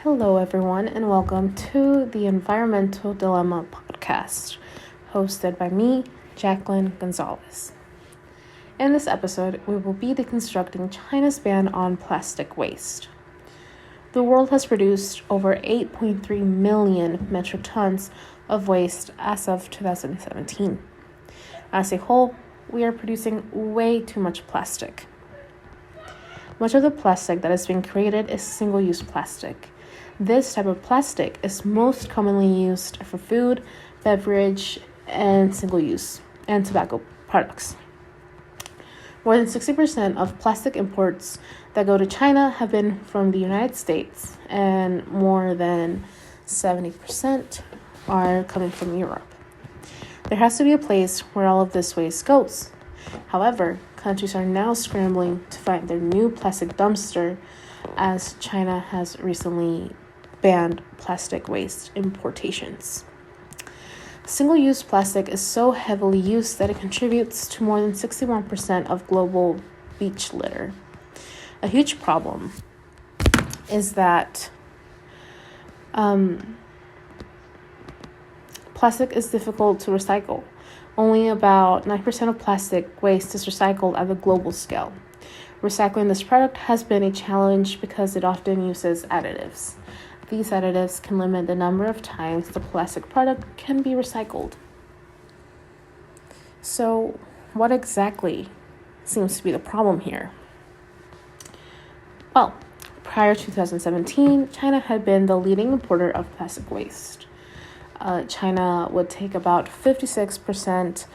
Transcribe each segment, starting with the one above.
Hello, everyone, and welcome to the Environmental Dilemma podcast, hosted by me, Jacqueline Gonzalez. In this episode, we will be deconstructing China's ban on plastic waste. The world has produced over 8.3 million metric tons of waste as of 2017. As a whole, we are producing way too much plastic. Much of the plastic that is being created is single-use plastic. This type of plastic is most commonly used for food, beverage, and single-use and tobacco products. More than 60% of plastic imports that go to China have been from the United States, and more than 70% are coming from Europe. There has to be a place where all of this waste goes. However, countries are now scrambling to find their new plastic dumpster, as China has recently banned plastic waste importations. Single-use plastic is so heavily used that it contributes to more than 61% of global beach litter. A huge problem is that plastic is difficult to recycle. Only about 9% of plastic waste is recycled at the global scale. Recycling this product has been a challenge because it often uses additives. These additives can limit the number of times the plastic product can be recycled. So, what exactly seems to be the problem here? Well, prior to 2017, China had been the leading importer of plastic waste. China would take about 56%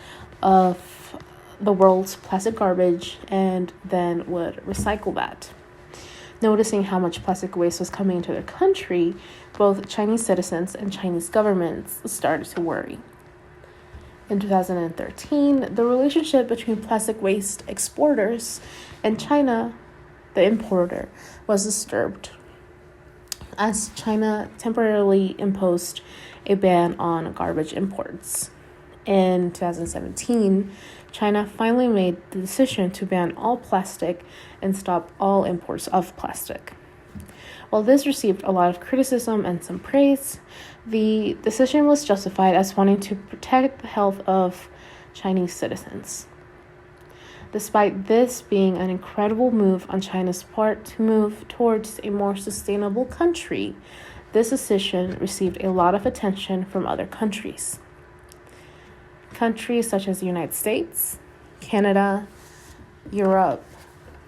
of the world's plastic garbage and then would recycle that. Noticing how much plastic waste was coming into their country, both Chinese citizens and Chinese governments started to worry. In 2013, the relationship between plastic waste exporters and China, the importer, was disturbed, as China temporarily imposed a ban on garbage imports. In 2017, China finally made the decision to ban all plastic and stop all imports of plastic. While this received a lot of criticism and some praise, the decision was justified as wanting to protect the health of Chinese citizens. Despite this being an incredible move on China's part to move towards a more sustainable country, this decision received a lot of attention from other countries. Countries such as the United States, Canada, Europe,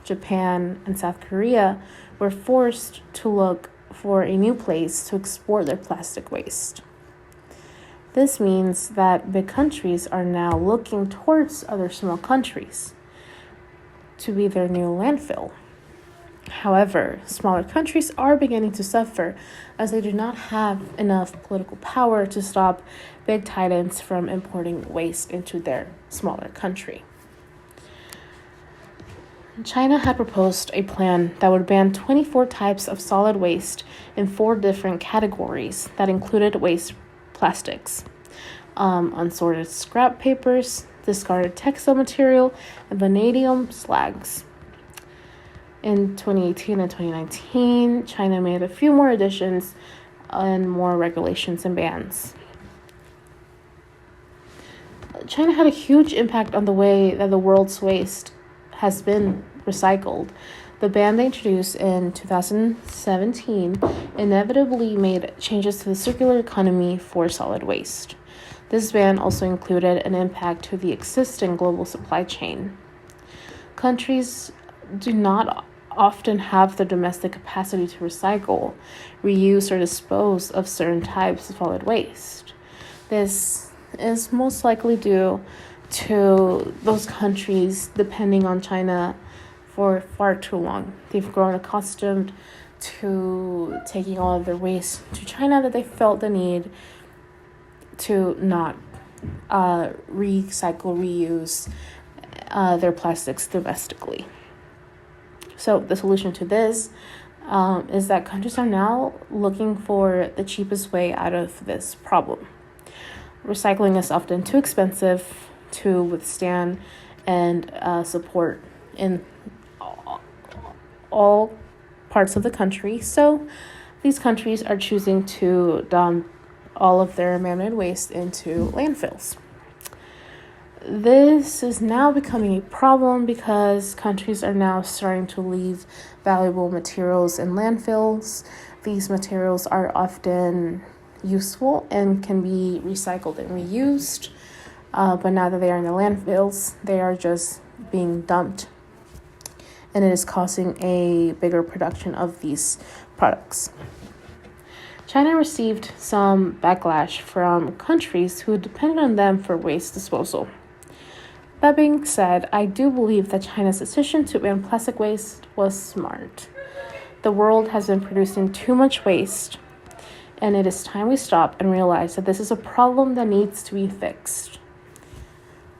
Japan, and South Korea were forced to look for a new place to export their plastic waste. This means that big countries are now looking towards other small countries to be their new landfill. However, smaller countries are beginning to suffer as they do not have enough political power to stop big titans from importing waste into their smaller country. China had proposed a plan that would ban 24 types of solid waste in 4 different categories that included waste plastics, unsorted scrap papers, discarded textile material, and vanadium slags. In 2018 and 2019, China made a few more additions and more regulations and bans. China had a huge impact on the way that the world's waste has been recycled. The ban they introduced in 2017 inevitably made changes to the circular economy for solid waste. This ban also included an impact to the existing global supply chain. Countries do not often have the domestic capacity to recycle, reuse, or dispose of certain types of solid waste. This is most likely due to those countries depending on China for far too long. They've grown accustomed to taking all of their waste to China that they felt the need to not recycle, reuse their plastics domestically. So the solution to this is that countries are now looking for the cheapest way out of this problem. Recycling is often too expensive to withstand and support in all parts of the country. So these countries are choosing to dump all of their man-made waste into landfills. This is now becoming a problem because countries are now starting to leave valuable materials in landfills. These materials are often useful and can be recycled and reused, but now that they are in the landfills, they are just being dumped, and it is causing a bigger production of these products. China received some backlash from countries who depended on them for waste disposal. That being said, I do believe that China's decision to ban plastic waste was smart. The world has been producing too much waste, and it is time we stop and realize that this is a problem that needs to be fixed.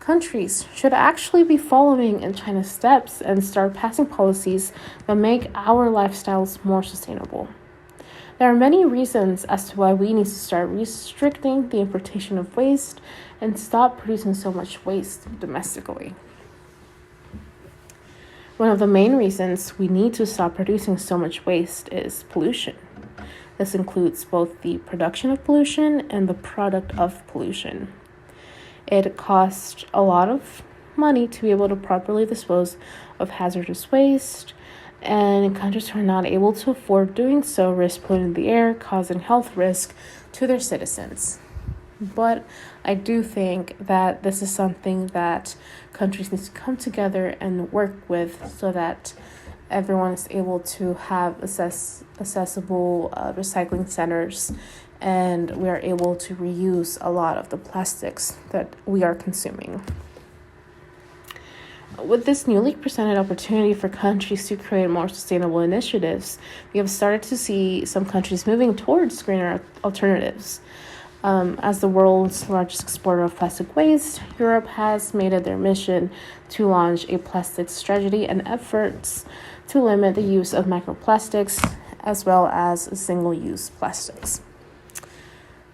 Countries should actually be following in China's steps and start passing policies that make our lifestyles more sustainable. There are many reasons as to why we need to start restricting the importation of waste and stop producing so much waste domestically. One of the main reasons we need to stop producing so much waste is pollution. This includes both the production of pollution and the product of pollution. It costs a lot of money to be able to properly dispose of hazardous waste, and countries who are not able to afford doing so risk polluting the air, causing health risk to their citizens. But I do think that this is something that countries need to come together and work with so that everyone is able to have accessible recycling centers, and we are able to reuse a lot of the plastics that we are consuming. With this newly presented opportunity for countries to create more sustainable initiatives, we have started to see some countries moving towards greener alternatives. As the world's largest exporter of plastic waste, Europe has made it their mission to launch a plastic strategy and efforts to limit the use of microplastics as well as single-use plastics.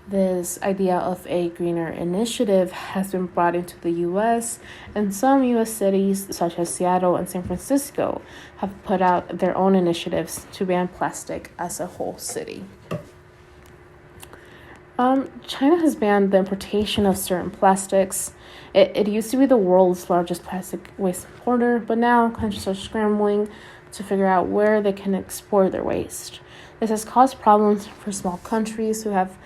This idea of a greener initiative has been brought into the U.S., and some U.S. cities, such as Seattle and San Francisco, have put out their own initiatives to ban plastic as a whole city. China has banned the importation of certain plastics. It used to be the world's largest plastic waste importer, but now countries are scrambling to figure out where they can export their waste. This has caused problems for small countries who have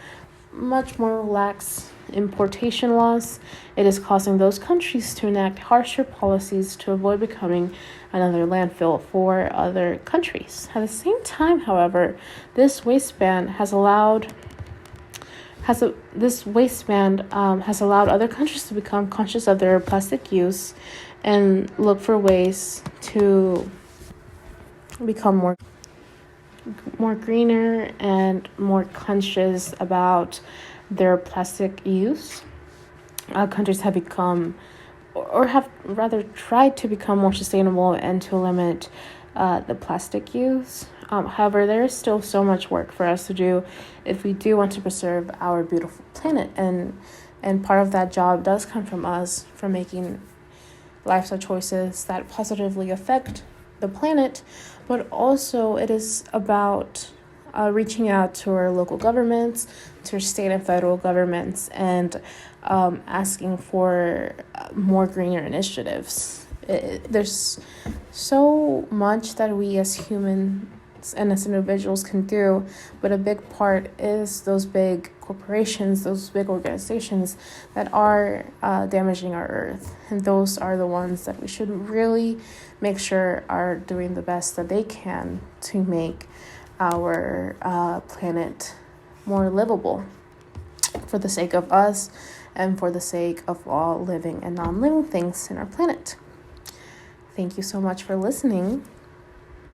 much more lax importation laws. It is causing those countries to enact harsher policies to avoid becoming another landfill for other countries. At the same time, however, this waste ban has allowed other countries to become conscious of their plastic use and look for ways to become more greener and more conscious about their plastic use. Countries have become, or have rather tried to become more sustainable and to limit the plastic use. However, there is still so much work for us to do if we do want to preserve our beautiful planet, and part of that job does come from us, from making lifestyle choices that positively affect the planet, but also it is about reaching out to our local governments, to our state and federal governments, and asking for more greener initiatives. There's so much that we as humans and as individuals can do, but a big part is those big corporations, those big organizations that are damaging our earth, and those are the ones that we should really make sure are doing the best that they can to make our planet more livable for the sake of us and for the sake of all living and non-living things in our planet. Thank you so much for listening.